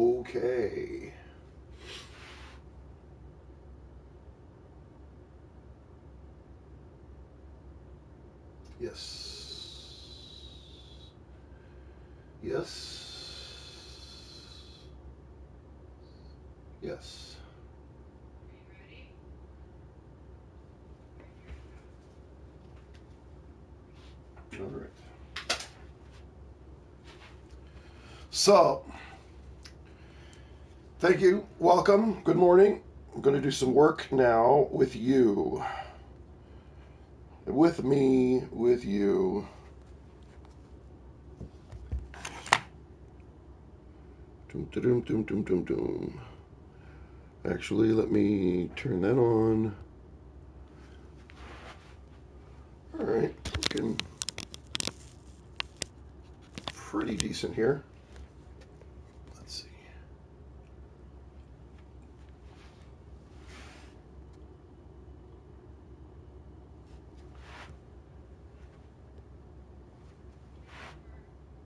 Okay. Yes. Yes. Yes. All right. So, thank you. Welcome. Good morning. I'm going to do some work now with you. With me, with you. Doom, doom, doom, doom, doom, doom. Actually, let me turn that on. All right, looking pretty decent here. Let's see.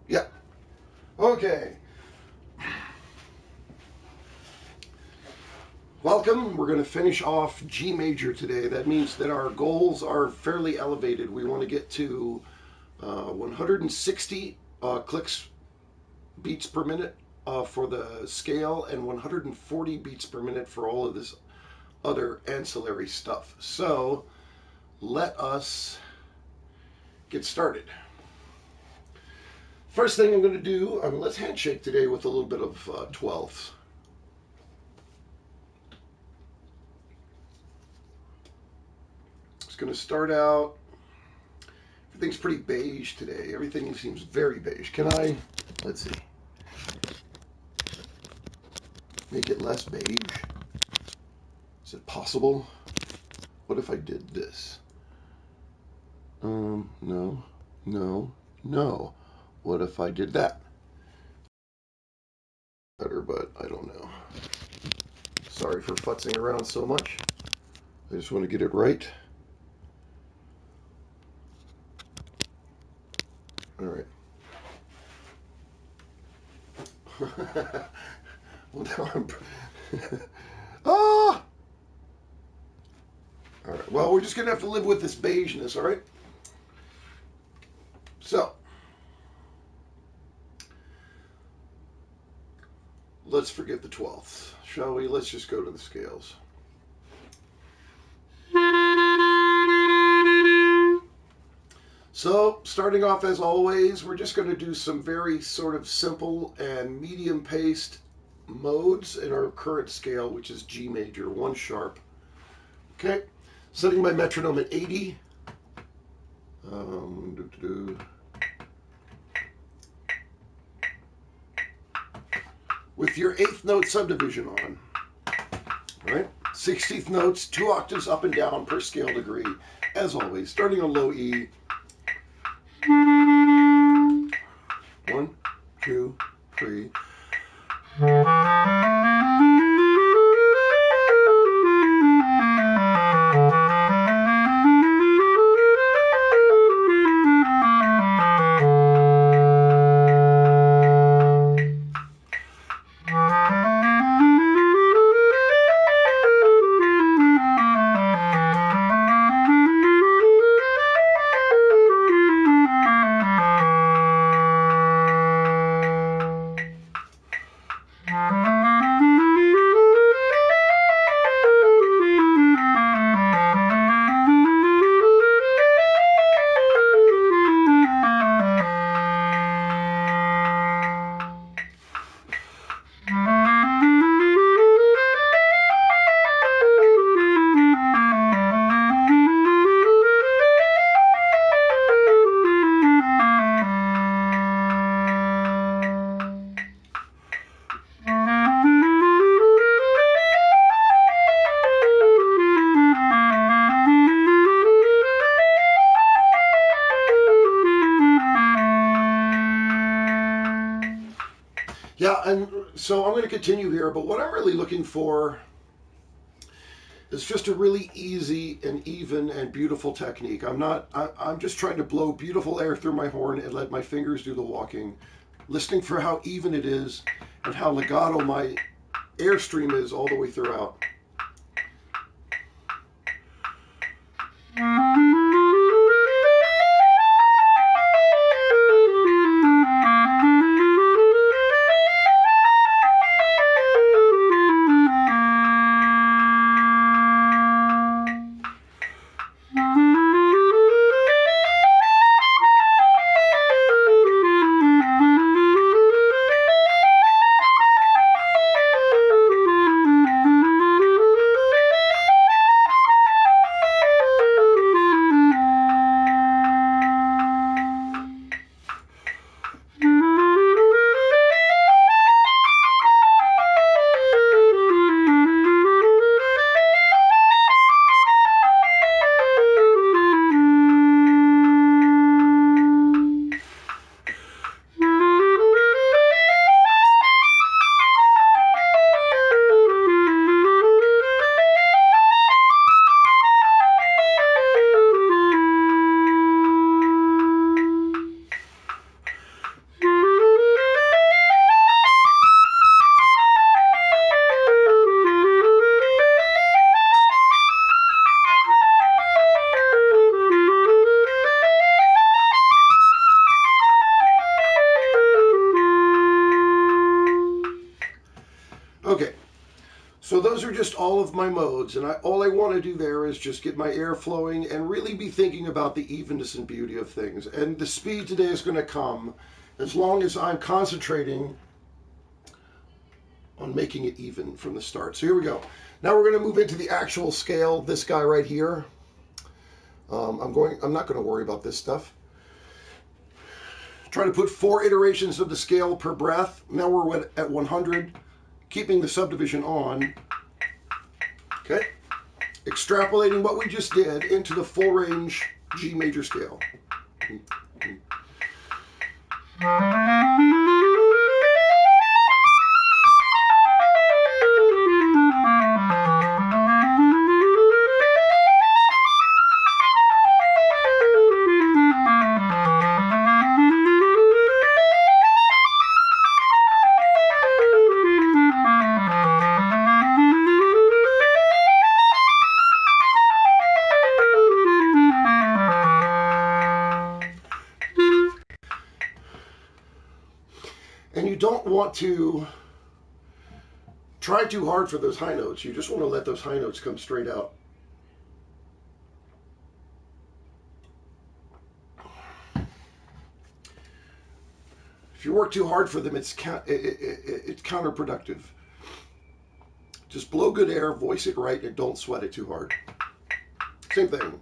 Yeah. Okay. Welcome. We're going to finish off G major today. That means that our goals are fairly elevated. We want to get to 160 clicks beats per minute for the scale and 140 beats per minute for all of this other ancillary stuff. So let us get started. First thing I'm going to do, let's handshake today with a little bit of 12ths. It's going to start out, everything's pretty beige today. Everything seems very beige. Can I, let's see, make it less beige? Is it possible? What if I did this? No, no, no. What if I did that? Better, but I don't know. Sorry for futzing around so much. I just want to get it right. All right. Well, now I'm... Ah! All right. Well, we're just going to have to live with this beigeness, all right? So, let's forget the 12th, shall we? Let's just go to the scales. So, starting off as always, we're just going to do some very sort of simple and medium-paced modes in our current scale, which is G major, 1 sharp. Okay, setting my metronome at 80. With your 8th note subdivision on. All right, 16th notes, 2 octaves up and down per scale degree, as always, starting on low E. 1, 2, 3. Yeah, and so I'm going to continue here, but what I'm really looking for is just a really easy and even and beautiful technique. I'm just trying to blow beautiful air through my horn and let my fingers do the walking, listening for how even it is, and how legato my airstream is all the way throughout. Okay, so those are just all of my modes, and all I want to do there is just get my air flowing and really be thinking about the evenness and beauty of things. And the speed today is going to come as long as I'm concentrating on making it even from the start. So here we go. Now we're going to move into the actual scale. This guy right here. I'm not going to worry about this stuff. Try to put 4 iterations of the scale per breath. Now we're at 100. Keeping the subdivision on, okay? Extrapolating what we just did into the full range G major scale. And you don't want to try too hard for those high notes. You just want to let those high notes come straight out. If you work too hard for them, it's counterproductive. Just blow good air, voice it right, and don't sweat it too hard. Same thing.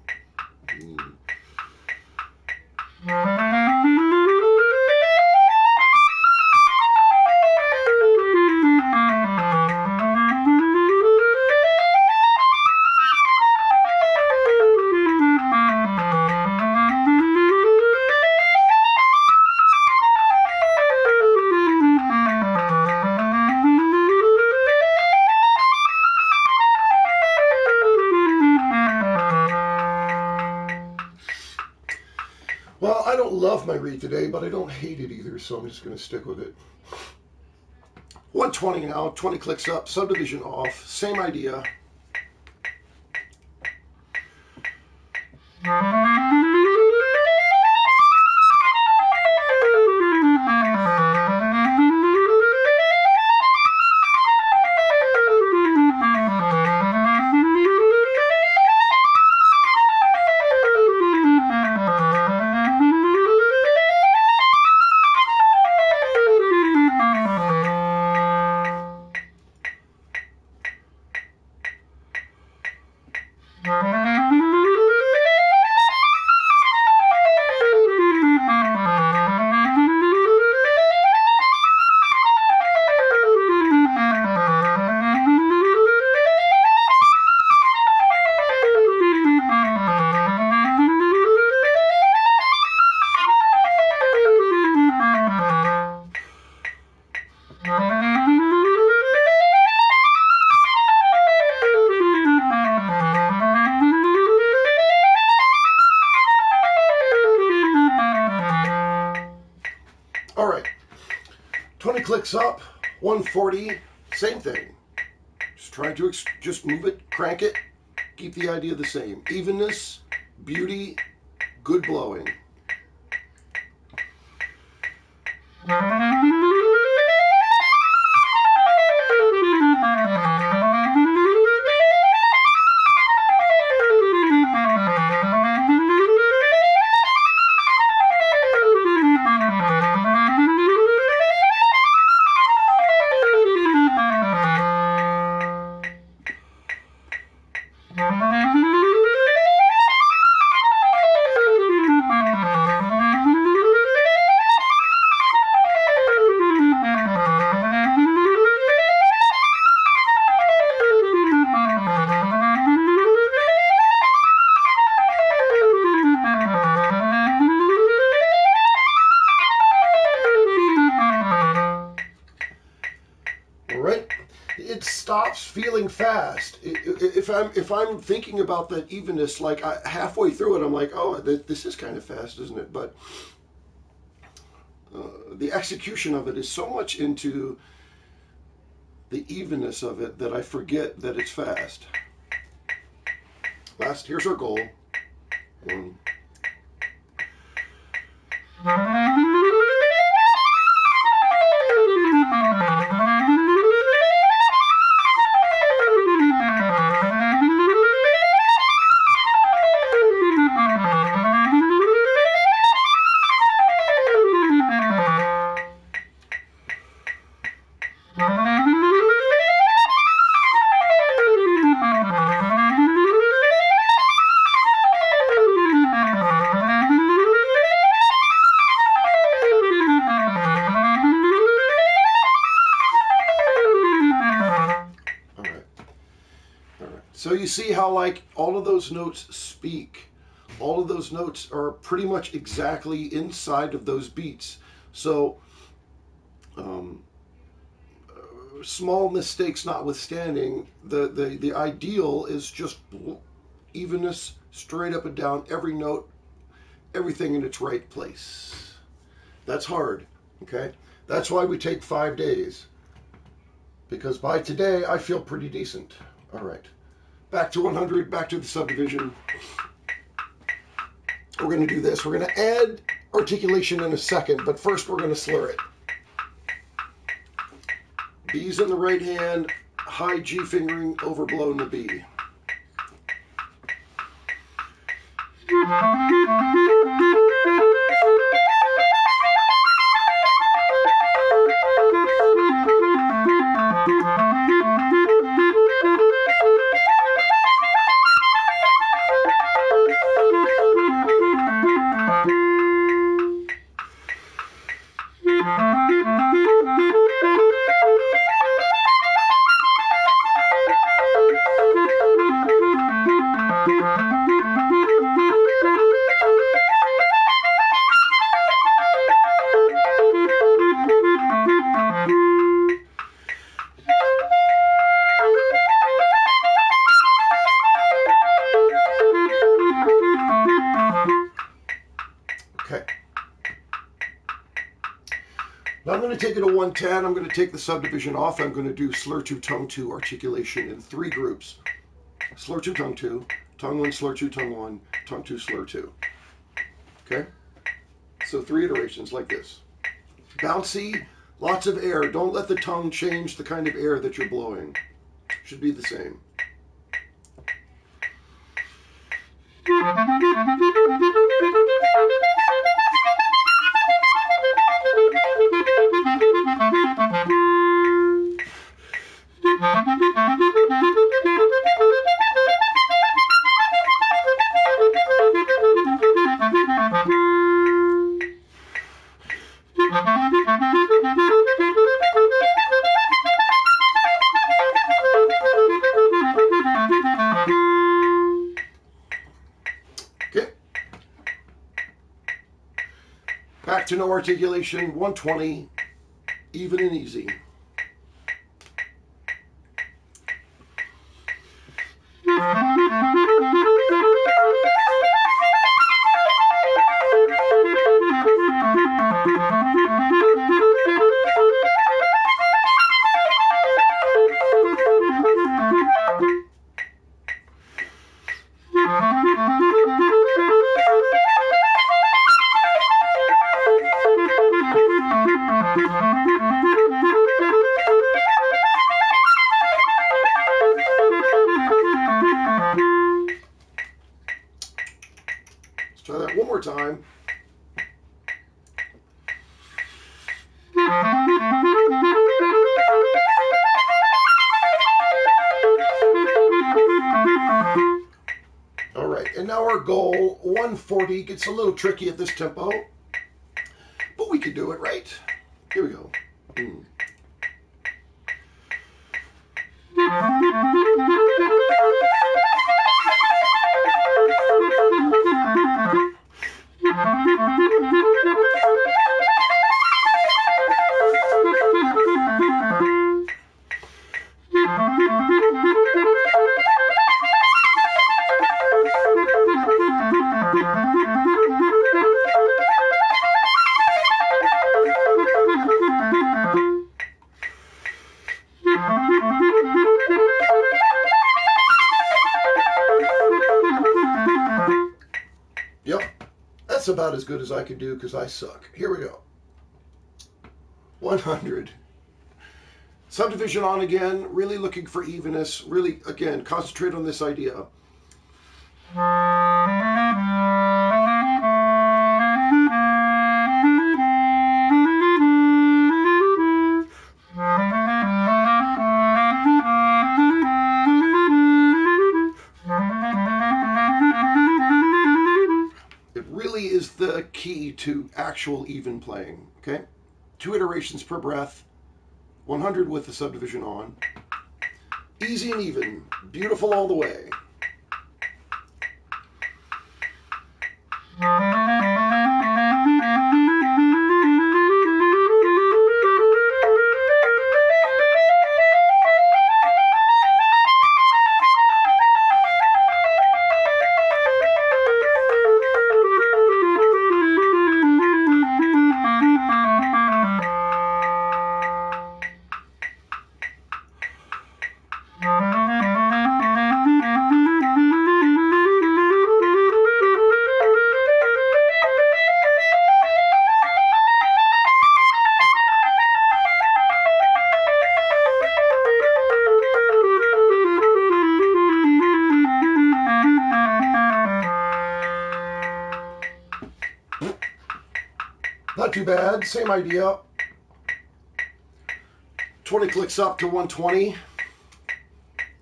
Well, I don't love my reed today, but I don't hate it either, so I'm just going to stick with it. 120 now, 20 clicks up, subdivision off, same idea. All right, 20 clicks up, 140, same thing. Just trying to just move it, crank it, keep the idea the same. Evenness, beauty, good blowing. It stops feeling fast. If I'm thinking about that evenness, like halfway through it, I'm like, oh, this is kind of fast, isn't it? But the execution of it is so much into the evenness of it that I forget that it's fast. Here's our goal. One. So you see how, like, all of those notes speak. All of those notes are pretty much exactly inside of those beats. So small mistakes notwithstanding, the ideal is just evenness, straight up and down, every note, everything in its right place. That's hard, okay? That's why we take 5 days. Because by today, I feel pretty decent. All right. Back to 100, back to the subdivision. We're going to do this. We're going to add articulation in a second, but first we're going to slur it. B's in the right hand, high G fingering, overblown the B. Now I'm going to take it to 110. I'm going to take the subdivision off. I'm going to do slur 2, tongue 2 articulation in 3 groups. Slur 2, tongue 1, slur 2, tongue 1, tongue 2, slur 2. Okay? So 3 iterations like this. Bouncy, lots of air. Don't let the tongue change the kind of air that you're blowing. Should be the same. Back to no articulation, 120, even and easy. time. All right, and now our goal, 140, gets a little tricky at this tempo, but we can do it, right? Here we go. Yep, that's about as good as I could do because I suck. Here we go. 100. Subdivision on again, really looking for evenness, really, again, concentrate on this idea. It really is the key to actual even playing, okay? 2 iterations per breath, 100 with the subdivision on. Easy and even, beautiful all the way. Not too bad, same idea. 20 clicks up to 120.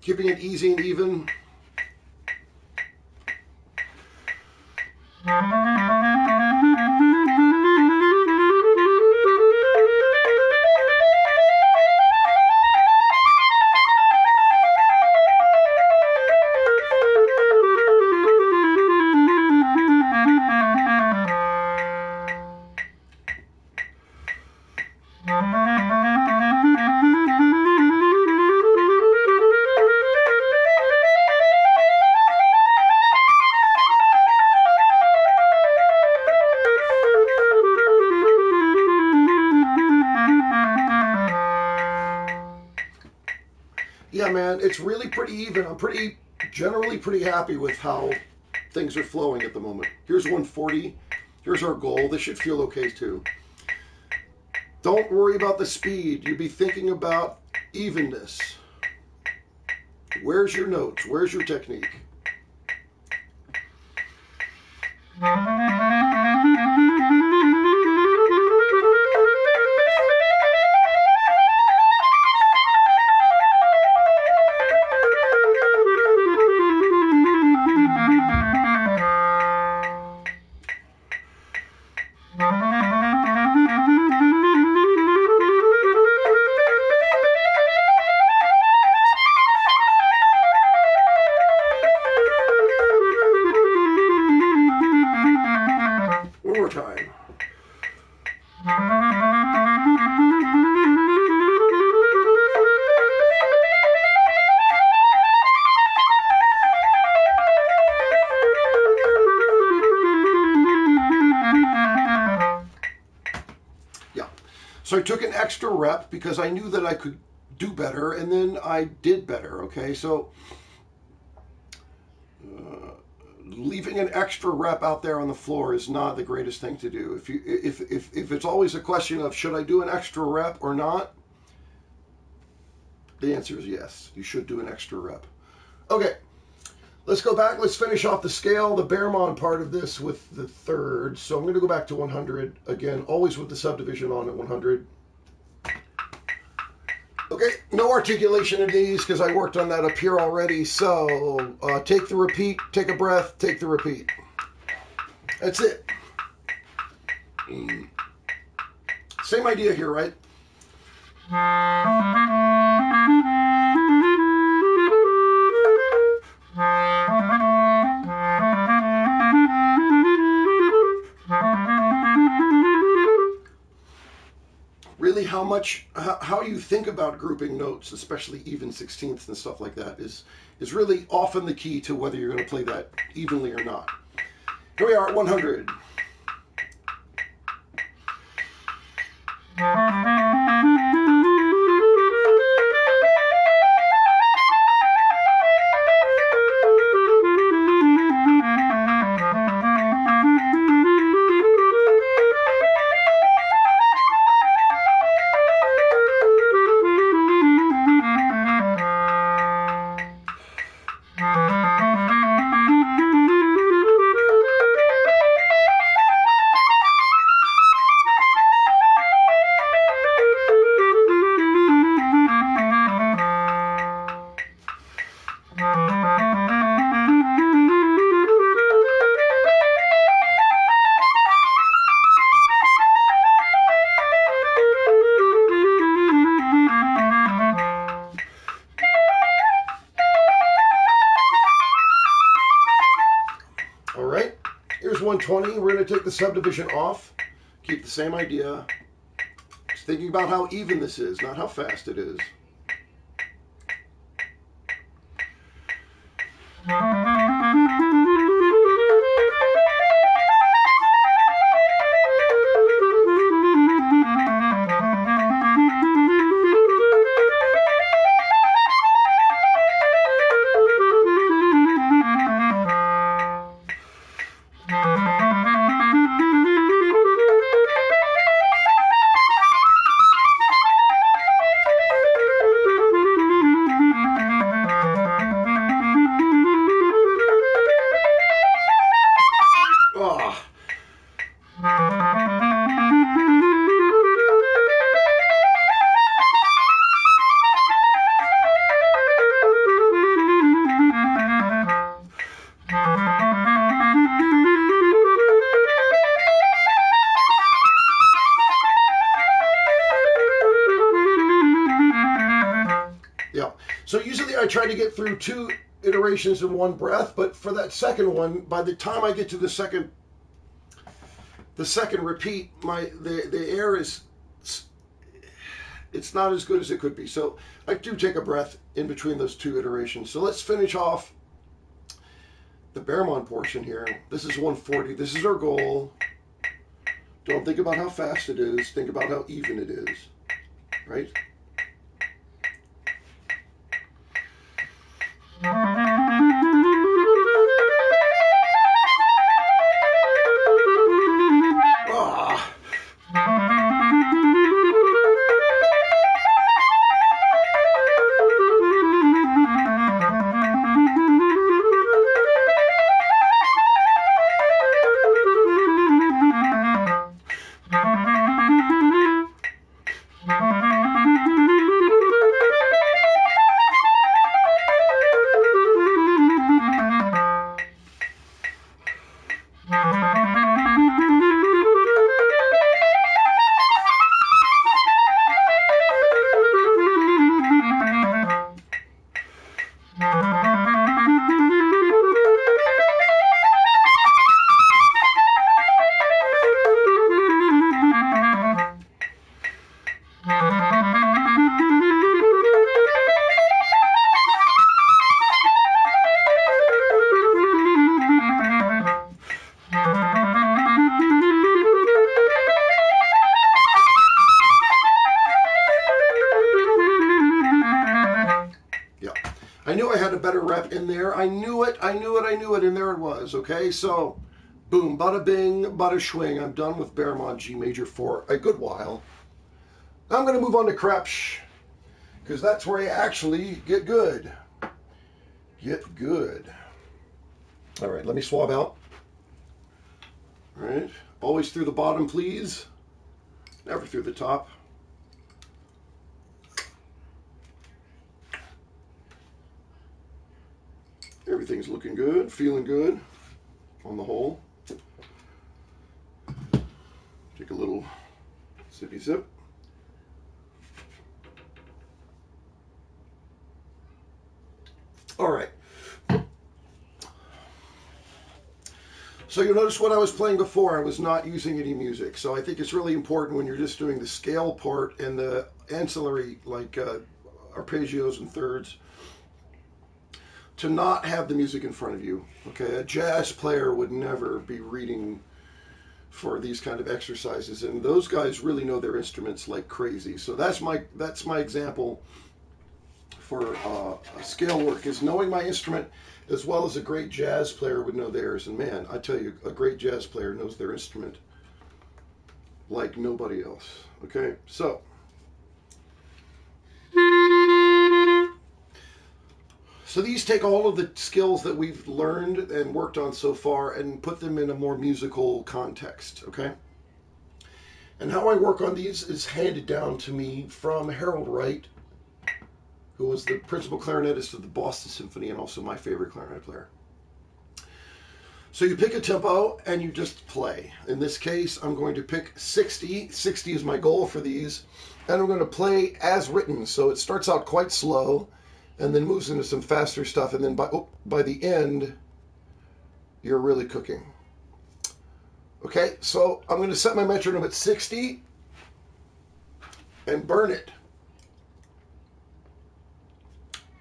Keeping it easy and even. Yeah, man, it's really pretty even. I'm generally pretty happy with how things are flowing at the moment. Here's 140. Here's our goal. This should feel okay too. Don't worry about the speed. You be thinking about evenness. Where's your notes? Where's your technique? One more time. Yeah. So I took an extra rep because I knew that I could do better, and then I did better, okay? So leaving an extra rep out there on the floor is not the greatest thing to do. If it's always a question of should I do an extra rep or not, the answer is yes. You should do an extra rep. Okay, Let's go back. Let's finish off the scale, the Baermann part of this with the third. So I'm going to go back to 100 again, always with the subdivision on at 100. Okay, no articulation in these because I worked on that up here already. So take the repeat, take a breath, take the repeat. That's it. Same idea here, right? Really, how you think about grouping notes, especially even sixteenths and stuff like that, is really often the key to whether you're going to play that evenly or not. Here we are at 100. All right, here's 120. We're going to take the subdivision off. Keep the same idea. Just thinking about how even this is, not how fast it is. Yeah. So usually I try to get through 2 iterations in one breath, but for that second one, by the time I get to the second repeat, the air is, it's not as good as it could be. So I do take a breath in between those 2 iterations. So let's finish off the Baermann portion here. This is 140. This is our goal. Don't think about how fast it is. Think about how even it is, right? I knew I had a better rep in there. I knew it, and there it was, okay? So, boom, bada bing, bada swing. I'm done with Baermann G major for a good while. Now I'm going to move on to Kroepsch, because that's where I actually get good. Get good. All right, let me swab out. All right, always through the bottom, please. Never through the top. Everything's looking good, feeling good on the whole. Take a little sippy sip. All right. So you'll notice when I was playing before, I was not using any music. So I think it's really important when you're just doing the scale part and the ancillary, like arpeggios and thirds, to not have the music in front of you. Okay, a jazz player would never be reading for these kind of exercises, and those guys really know their instruments like crazy. So that's my example for scale work, is knowing my instrument as well as a great jazz player would know theirs. And man, I tell you, a great jazz player knows their instrument like nobody else. Okay, so these take all of the skills that we've learned and worked on so far and put them in a more musical context, okay? And how I work on these is handed down to me from Harold Wright, who was the principal clarinetist of the Boston Symphony and also my favorite clarinet player. So you pick a tempo and you just play. In this case, I'm going to pick 60. 60 is my goal for these. And I'm going to play as written. So it starts out quite slow and then moves into some faster stuff. And then by the end, you're really cooking. Okay, so I'm going to set my metronome at 60 and burn it.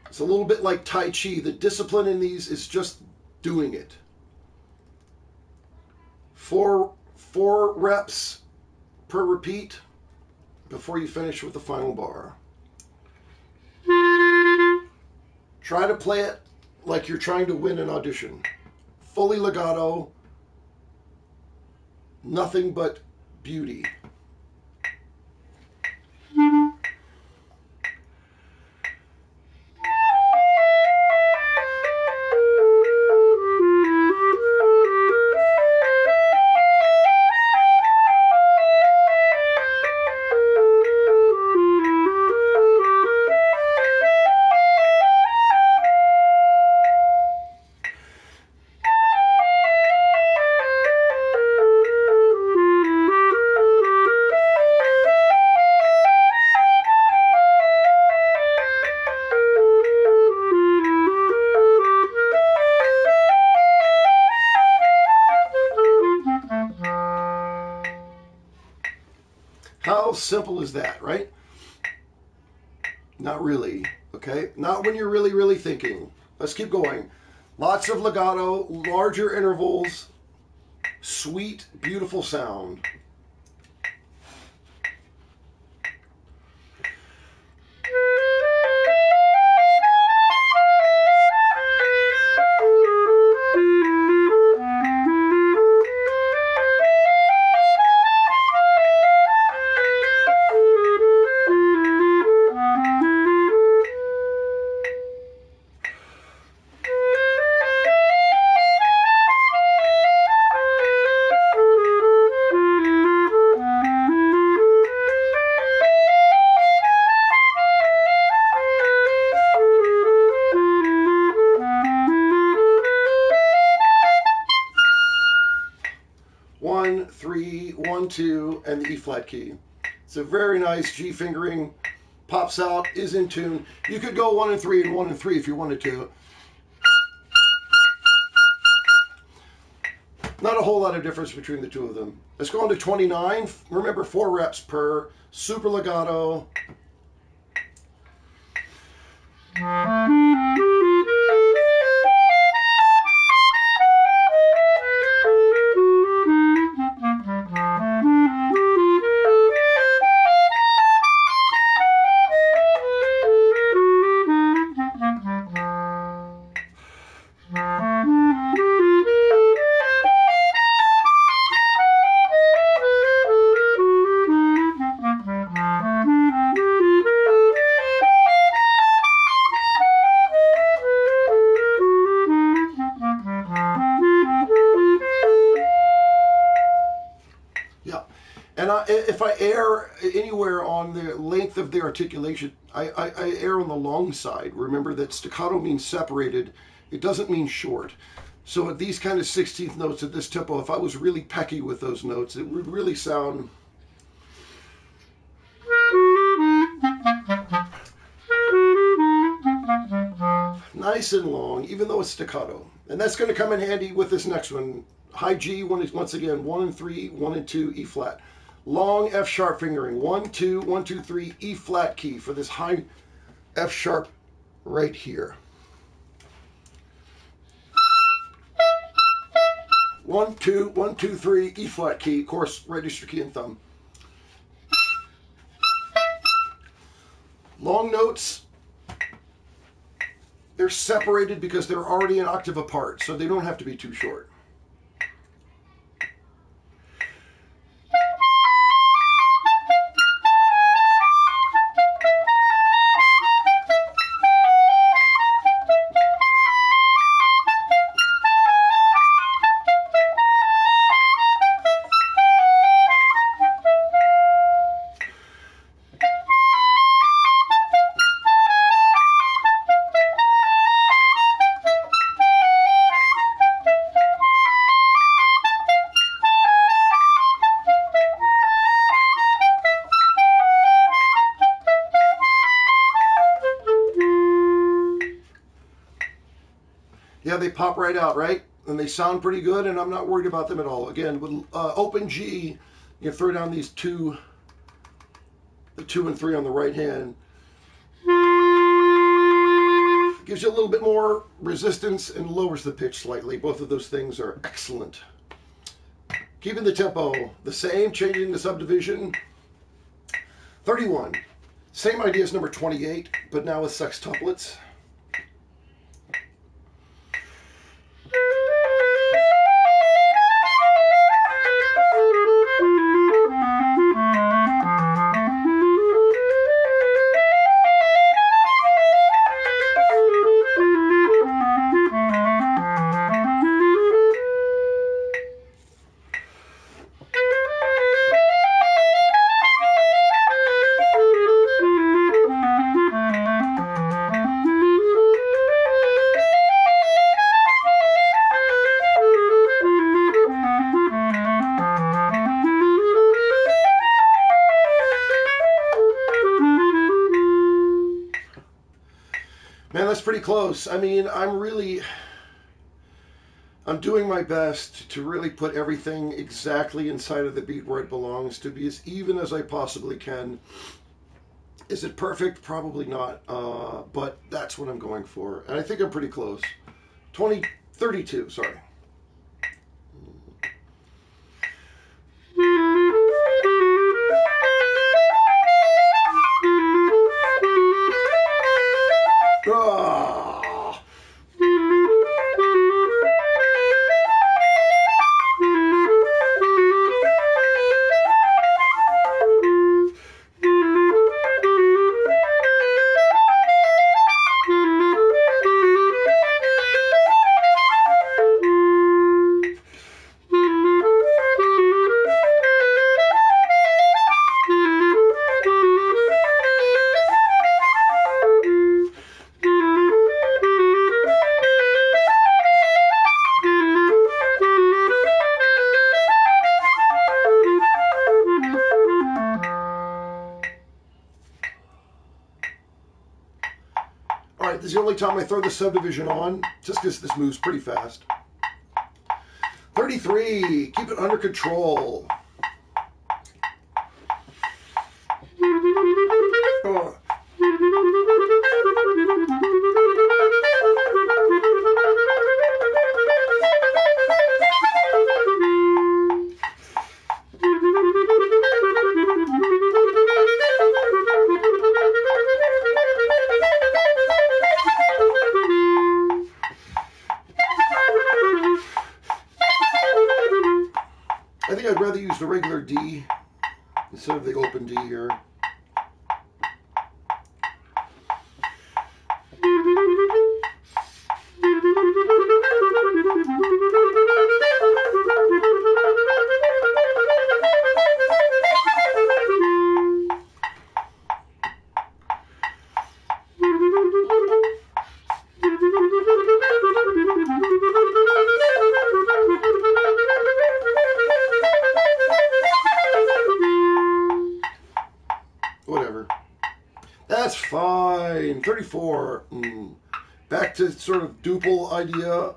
It's a little bit like Tai Chi. The discipline in these is just doing it. Four reps per repeat before you finish with the final bar. Try to play it like you're trying to win an audition. Fully legato, nothing but beauty. How simple is that, right? Not really, okay? Not when you're really, really thinking. Let's keep going. Lots of legato, larger intervals, sweet, beautiful sound. One, 3, 1, 2, and the E flat key. It's a very nice G fingering, pops out, is in tune. You could go 1 and 3 and 1 and 3 if you wanted to. Not a whole lot of difference between the two of them. Let's go on to 29. Remember, 4 reps per, super legato. anywhere on the length of the articulation. I err on the long side. Remember that staccato means separated. It doesn't mean short. So at these kind of 16th notes at this tempo, if I was really pecky with those notes, it would really sound nice and long, even though it's staccato. And that's going to come in handy with this next one. High G, once again, 1 and 3, 1 and 2, E flat. Long F sharp fingering, 1, 2, 1, 2, 3, E flat key for this high F sharp right here. 1, 2, 1, 2, 3, E flat key, of course, register key and thumb. Long notes, they're separated because they're already an octave apart, so they don't have to be too short. Yeah, they pop right out, right? And they sound pretty good, and I'm not worried about them at all. Again, with open G, you throw down these the 2 and 3 on the right hand. Gives you a little bit more resistance and lowers the pitch slightly. Both of those things are excellent. Keeping the tempo the same, changing the subdivision. 31. Same idea as number 28, but now with sextuplets. Man, that's pretty close. I mean, I'm doing my best to really put everything exactly inside of the beat where it belongs, to be as even as I possibly can. Is it perfect? Probably not, but that's what I'm going for. And I think I'm pretty close. 32, sorry. This is the only time I throw the subdivision on, just because this moves pretty fast. 33, keep it under control. Oh. I think I'd rather use the regular D instead of the open D here. between 34. Back to sort of duple idea,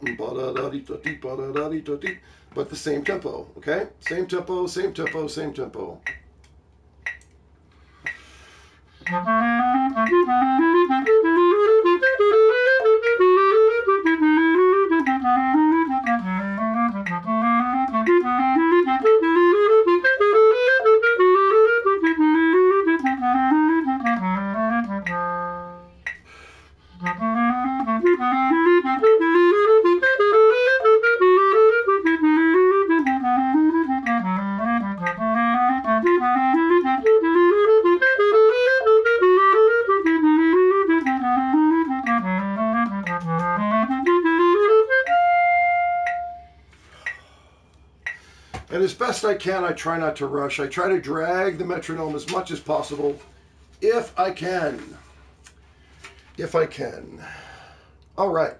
but the same tempo, okay? Same tempo, same tempo, same tempo. And as best I can, I try not to rush. I try to drag the metronome as much as possible, if I can. If I can. All right.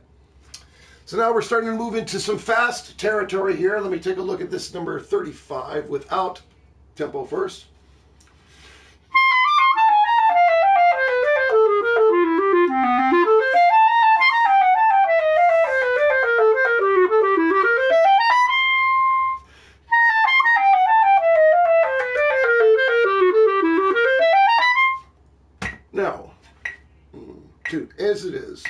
So now we're starting to move into some fast territory here. Let me take a look at this number 35 without tempo first. Now, two, as it is.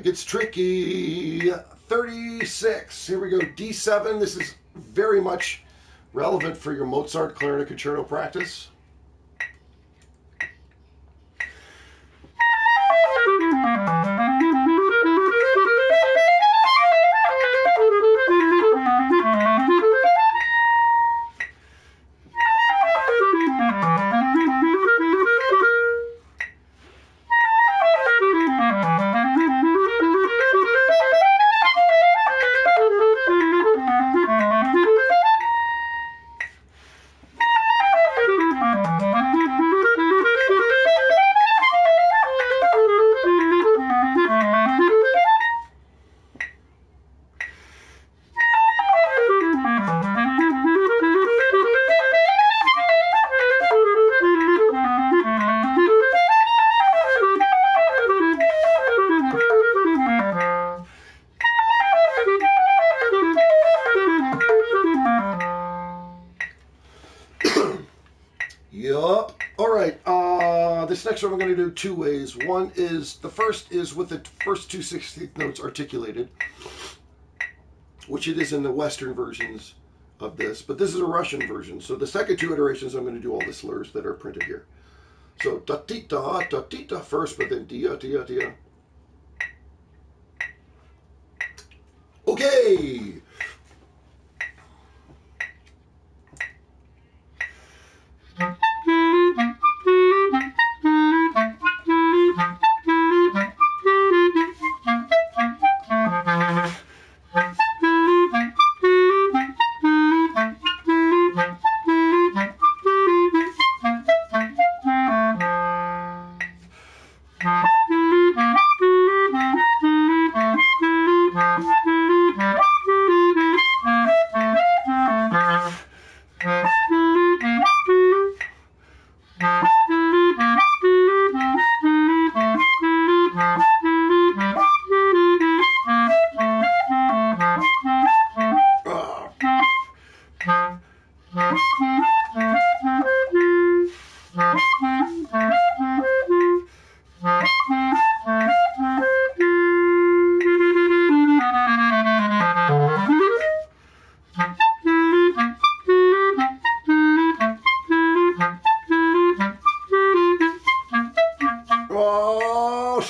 It's tricky. 36. Here we go. D7. This is very much relevant for your Mozart clarinet concerto practice. Yup. All right. This next one we're going to do two ways. One is, the first is with the first 2 16th notes articulated, which it is in the Western versions of this, but this is a Russian version. So the second two iterations, I'm going to do all the slurs that are printed here. So da-ti-da first, but then dia. Okay.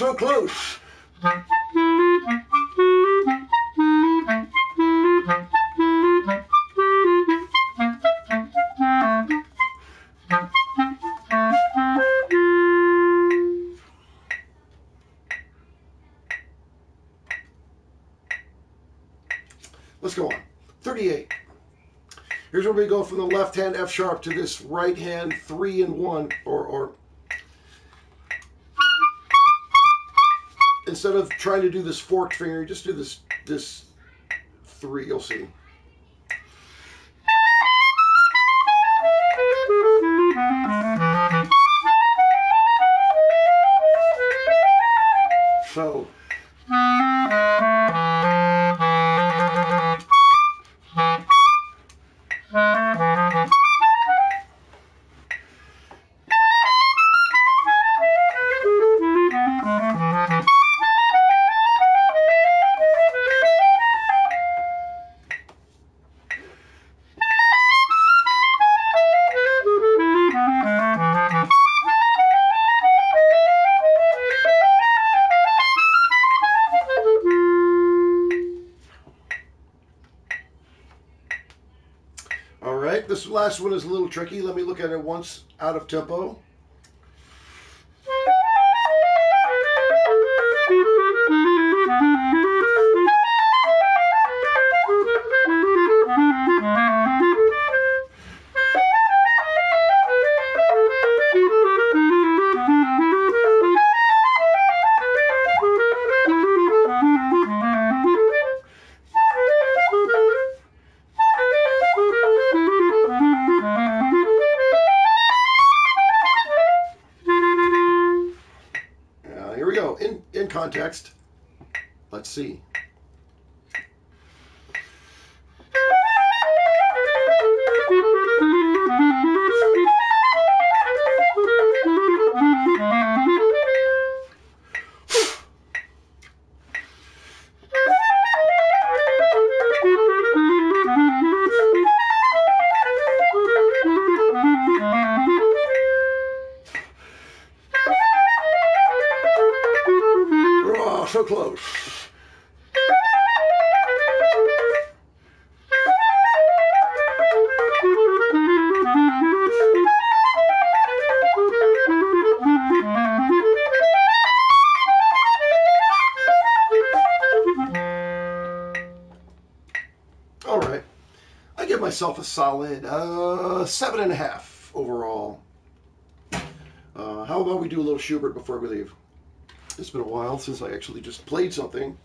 so close. Let's go on. 38. Here's where we go from the left hand F sharp to this right hand 3 and 1, or instead of trying to do this forked finger, just do this 3, you'll see. So this last one is a little tricky. Let me look at it once out of tempo. In context, let's see. So close. All right. I give myself a solid 7.5 overall. How about we do a little Schubert before we leave? It's been a while since I actually just played something.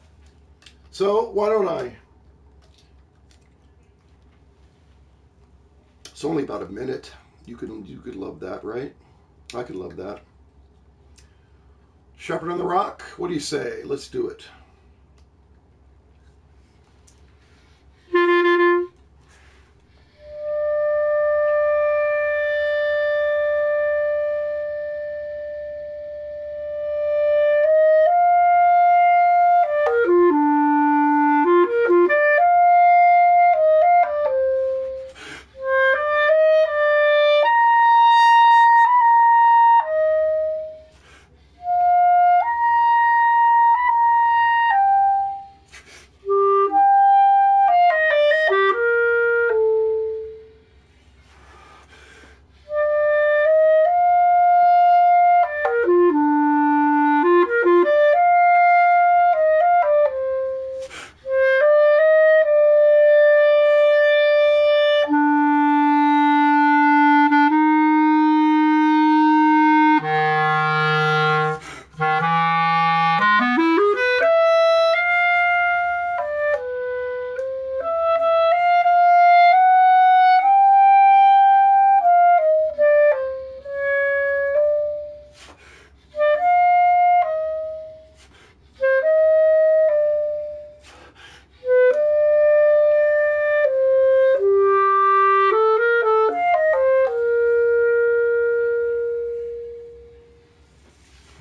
So why don't I? It's only about a minute. You could love that, right? I could love that. Shepherd on the Rock, what do you say? Let's do it.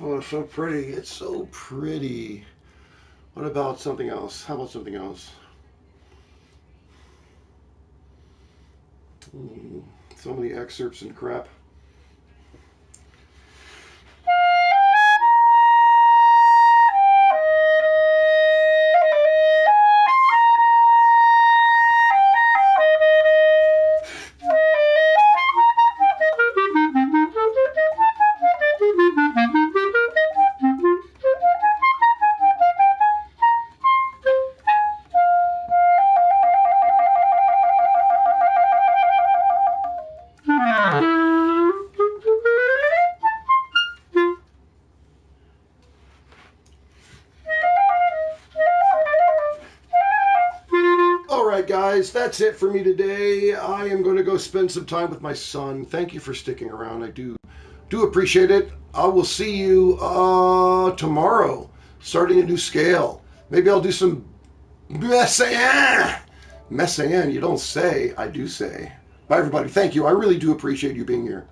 Oh, it's so pretty. It's so pretty. What about something else? How about something else? So many excerpts and crap. guys, that's it for me today. I am going to go spend some time with my son. Thank you for sticking around. I do appreciate it. I will see you tomorrow, starting a new scale. Maybe I'll do some Messiaen. Messiaen, you don't say, I do say. Bye, everybody. Thank you. I really do appreciate you being here.